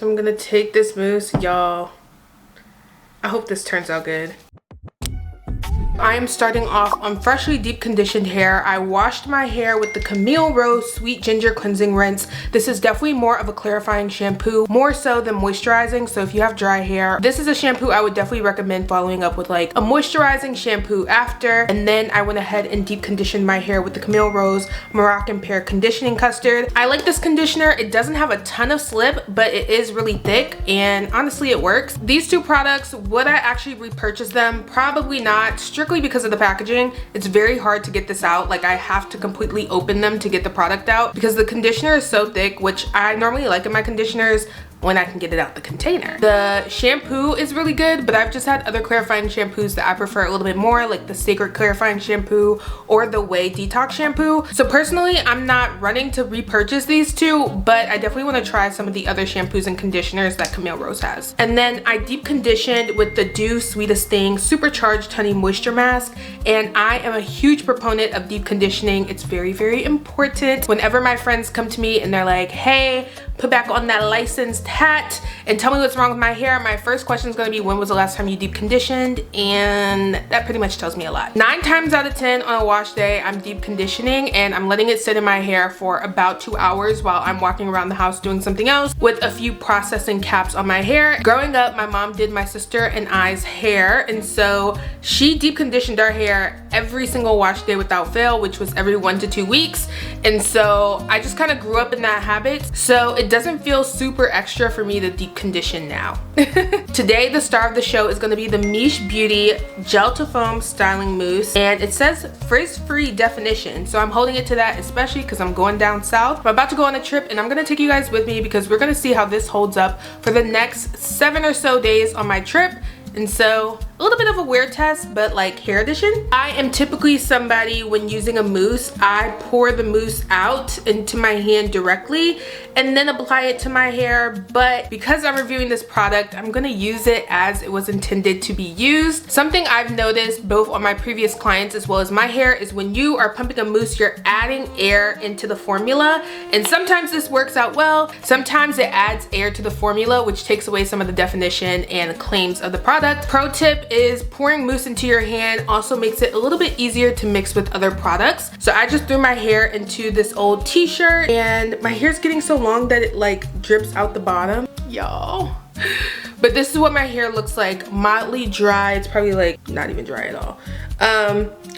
So I'm gonna take this mousse, y'all. I hope this turns out good. I am starting off on freshly deep conditioned hair. I washed my hair with the Camille Rose Sweet Ginger Cleansing Rinse. This is definitely more of a clarifying shampoo, more so than moisturizing. So if you have dry hair, this is a shampoo I would definitely recommend following up with like a moisturizing shampoo after. And then I went ahead and deep conditioned my hair with the Camille Rose Moroccan Pear Conditioning Custard. I like this conditioner. It doesn't have a ton of slip, but it is really thick and honestly it works. These two products, would I actually repurchase them? Probably not, strictly because of the packaging. It's very hard to get this out. Like I have to completely open them to get the product out because the conditioner is so thick, which I normally like in my conditioners when I can get it out the container. The shampoo is really good, but I've just had other clarifying shampoos that I prefer a little bit more, like the Sacred Clarifying Shampoo or the Way Detox Shampoo. So personally, I'm not running to repurchase these two, but I definitely want to try some of the other shampoos and conditioners that Camille Rose has. And then I deep conditioned with the Dew Sweetest Thing Supercharged Honey Moisture Mask, and I am a huge proponent of deep conditioning. It's very, very important. Whenever my friends come to me and they're like, hey, put back on that licensed hat and tell me what's wrong with my hair, my first question is going to be, when was the last time you deep conditioned? And that pretty much tells me a lot. 9 times out of 10 on a wash day, I'm deep conditioning and I'm letting it sit in my hair for about 2 hours while I'm walking around the house doing something else with a few processing caps on my hair. Growing up, my mom did my sister and I's hair, and so she deep conditioned our hair every single wash day without fail, which was every 1 to 2 weeks. And so I just kind of grew up in that habit. So it doesn't feel super extra for me to deep condition now. Today, the star of the show is going to be the Miche Beauty Gel to Foam Styling Mousse. And it says frizz-free definition. So I'm holding it to that, especially because I'm going down south. I'm about to go on a trip and I'm going to take you guys with me because we're going to see how this holds up for the next 7 or so days on my trip. And so a little bit of a wear test, but like hair edition. I am typically somebody, when using a mousse, I pour the mousse out into my hand directly and then apply it to my hair. But because I'm reviewing this product, I'm gonna use it as it was intended to be used. Something I've noticed both on my previous clients as well as my hair is when you are pumping a mousse, you're adding air into the formula. And sometimes this works out well. Sometimes it adds air to the formula, which takes away some of the definition and claims of the product. Pro tip is pouring mousse into your hand also makes it a little bit easier to mix with other products. So I just threw my hair into this old t-shirt and my hair's getting so long that it like drips out the bottom, y'all. But this is what my hair looks like, mildly dry. It's probably like not even dry at all.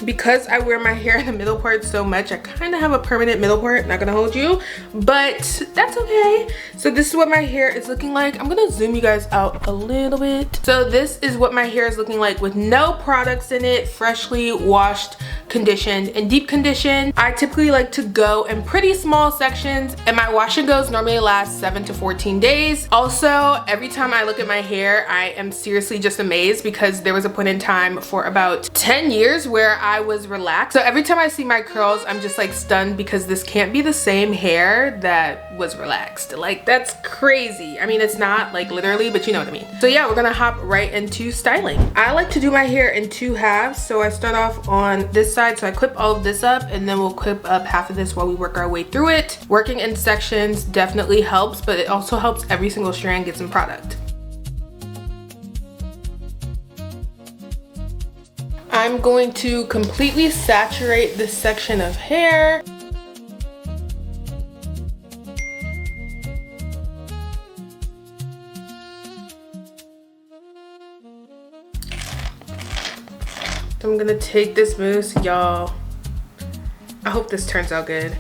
Because I wear my hair in the middle part so much, I kind of have a permanent middle part, not gonna hold you, but that's okay. So this is what my hair is looking like. I'm gonna zoom you guys out a little bit. So this is what my hair is looking like with no products in it, freshly washed, conditioned, and deep conditioned. I typically like to go in pretty small sections, and my wash and goes normally last 7 to 14 days. Also, every time I look at my hair, I am seriously just amazed because there was a point in time for about 10 years where I was relaxed. So every time I see my curls, I'm just like stunned because this can't be the same hair that was relaxed. Like that's crazy. I mean, it's not like literally, but you know what I mean. So yeah, we're gonna hop right into styling. I like to do my hair in 2 halves. So I start off on this side. So I clip all of this up and then we'll clip up half of this while we work our way through it. Working in sections definitely helps, but it also helps every single strand get some product. I'm going to completely saturate this section of hair. So I'm gonna take this mousse, y'all. I hope this turns out good.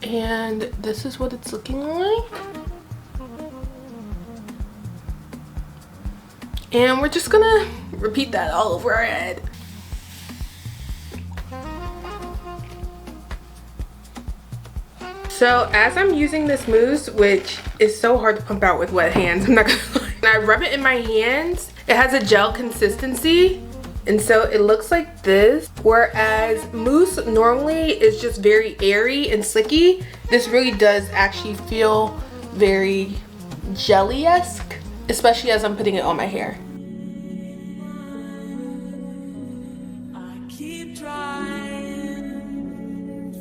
And this is what it's looking like. And we're just gonna repeat that all over our head. So as I'm using this mousse, which is so hard to pump out with wet hands, I'm not gonna lie, and I rub it in my hands, It has a gel consistency, and so it looks like this, whereas mousse normally is just very airy and slicky. This really does actually feel very jelly-esque, especially as I'm putting it on my hair. I keep trying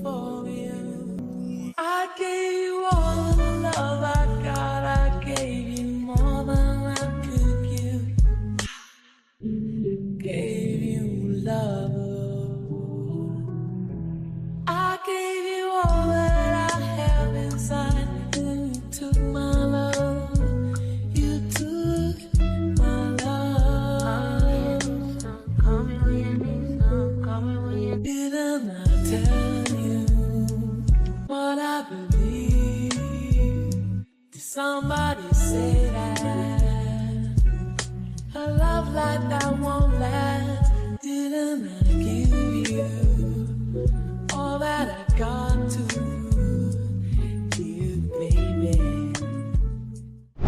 for you. I gave you all the love I got. I gave you more than I could give. Gave you love. I gave you all that I have inside. You took my love. You took my love. Call me when you need some. Call me when you didn't I tell you what I believe? Did somebody say that a love like that won't last? Didn't I give you all that I got to give, baby?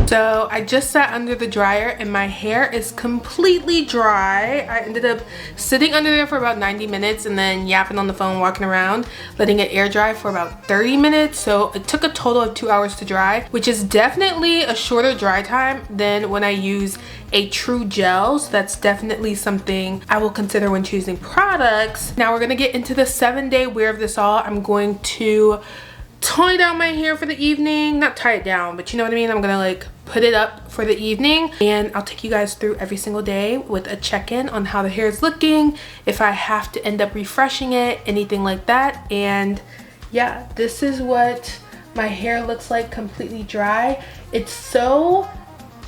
So I just sat under the dryer and my hair is completely dry. I ended up sitting under there for about 90 minutes and then yapping on the phone, walking around, letting it air dry for about 30 minutes. So it took a total of 2 hours to dry, which is definitely a shorter dry time than when I use a true gel. So that's definitely something I will consider when choosing products. Now we're gonna get into the 7-day wear of this all. I'm going to tie down my hair for the evening. Not tie it down, but you know what I mean? I'm gonna like put it up for the evening, and I'll take you guys through every single day with a check-in on how the hair is looking, if I have to end up refreshing it, anything like that. And yeah, this is what my hair looks like completely dry. It's so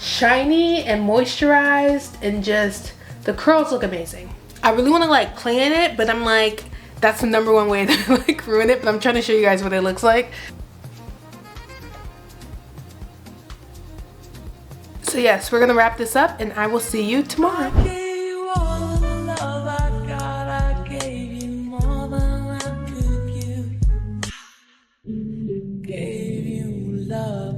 shiny and moisturized, and just the curls look amazing. I really want to like plan it, but I'm like, that's the #1 way to like ruin it, but I'm trying to show you guys what it looks like. So yes, we're gonna wrap this up and I will see you tomorrow. I gave you all the love I got. I gave you more than I could give. Gave you love.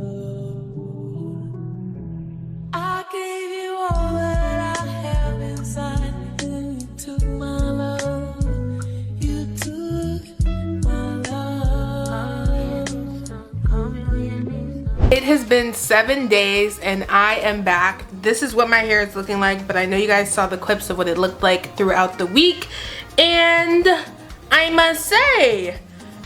I gave you all that I have inside. You took my love. You took my love. Call me when you need some. It has been 7 days and I am back. This is what my hair is looking like, but I know you guys saw the clips of what it looked like throughout the week, and I must say,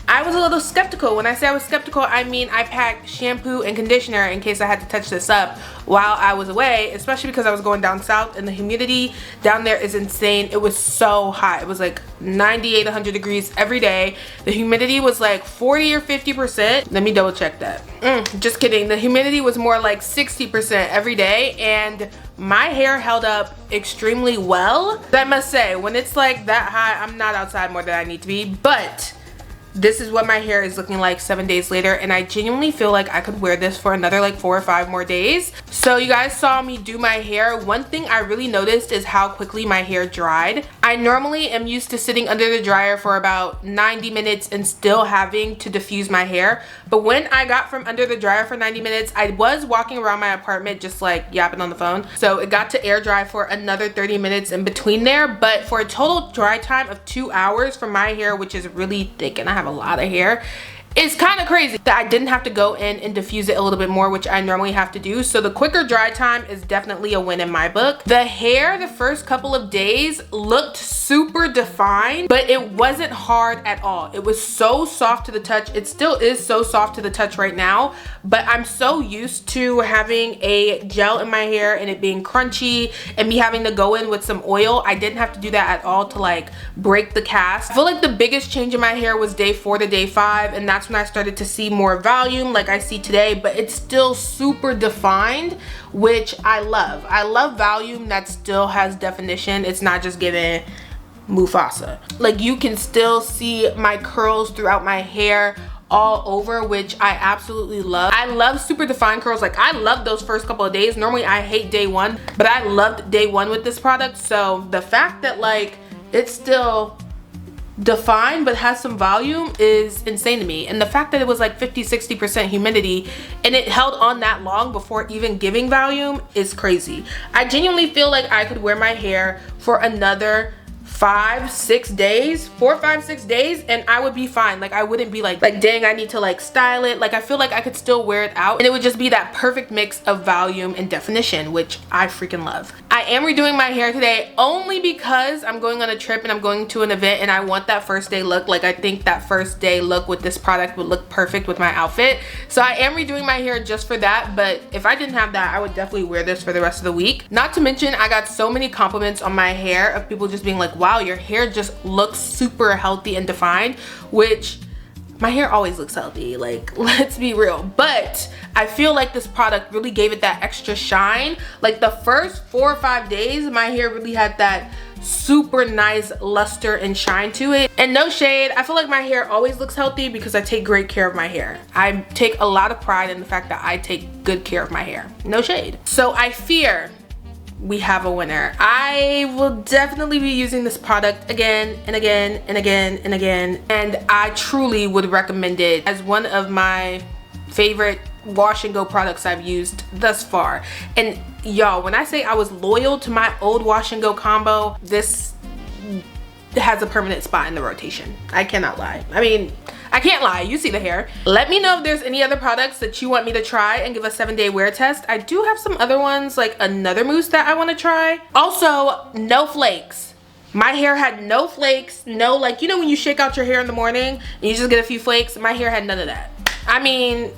I was a little skeptical. When I say I was skeptical, I mean I packed shampoo and conditioner in case I had to touch this up while I was away, especially because I was going down south and the humidity down there is insane. It was so hot. It was like 98, 100 degrees every day. The humidity was like 40 or 50%. Let me double check that. Just kidding. The humidity was more like 60% every day, and my hair held up extremely well. I must say, when it's like that hot, I'm not outside more than I need to be, but this is what my hair is looking like 7 days later, and I genuinely feel like I could wear this for another like 4 or 5 more days. So you guys saw me do my hair. One thing I really noticed is how quickly my hair dried. I normally am used to sitting under the dryer for about 90 minutes and still having to diffuse my hair, but when I got from under the dryer for 90 minutes, I was walking around my apartment just like yapping on the phone, so it got to air dry for another 30 minutes in between there. But for a total dry time of 2 hours for my hair, which is really thick and I have a lot of hair, it's kind of crazy that I didn't have to go in and diffuse it a little bit more, which I normally have to do. So the quicker dry time is definitely a win in my book. The hair the first couple of days looked super defined, but it wasn't hard at all. It was so soft to the touch. It still is so soft to the touch right now, but I'm so used to having a gel in my hair and it being crunchy and me having to go in with some oil. I didn't have to do that at all to like break the cast. I feel like the biggest change in my hair was day 4 to day 5, and that's when I started to see more volume like I see today, but it's still super defined, which I love. I love volume that still has definition. It's not just giving Mufasa. Like, you can still see my curls throughout my hair all over, which I absolutely love. I love super defined curls. Like, I love those first couple of days. Normally I hate day 1, but I loved day 1 with this product. So the fact that like it's still defined but has some volume is insane to me. And the fact that it was like 50-60% humidity and it held on that long before even giving volume is crazy. I genuinely feel like I could wear my hair for another 4-5-6 days and I would be fine. Like I wouldn't be like dang, I need to like style it. Like I feel like I could still wear it out and it would just be that perfect mix of volume and definition, which I freaking love. I am redoing my hair today only because I'm going on a trip and I'm going to an event and I want that first day look. Like I think that first day look with this product would look perfect with my outfit. So I am redoing my hair just for that, but if I didn't have that, I would definitely wear this for the rest of the week. Not to mention, I got so many compliments on my hair of people just being like, wow, your hair just looks super healthy and defined, which my hair always looks healthy, like let's be real. But I feel like this product really gave it that extra shine. Like the first 4 or 5 days, my hair really had that super nice luster and shine to it. And no shade, I feel like my hair always looks healthy because I take great care of my hair. I take a lot of pride in the fact that I take good care of my hair. No shade. So I fear we have a winner. I will definitely be using this product again and again and again and again, and I truly would recommend it as one of my favorite wash and go products I've used thus far. And y'all, when I say I was loyal to my old wash and go combo, this has a permanent spot in the rotation. I cannot lie. I mean, I can't lie, you see the hair. Let me know if there's any other products that you want me to try and give a 7-day wear test. I do have some other ones, like another mousse that I want to try. Also, no flakes. My hair had no flakes, no, like, you know when you shake out your hair in the morning and you just get a few flakes? My hair had none of that. I mean,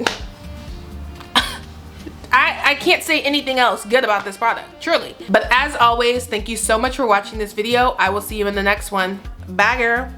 I can't say anything else good about this product, truly. But as always, thank you so much for watching this video. I will see you in the next one. Bye, girl.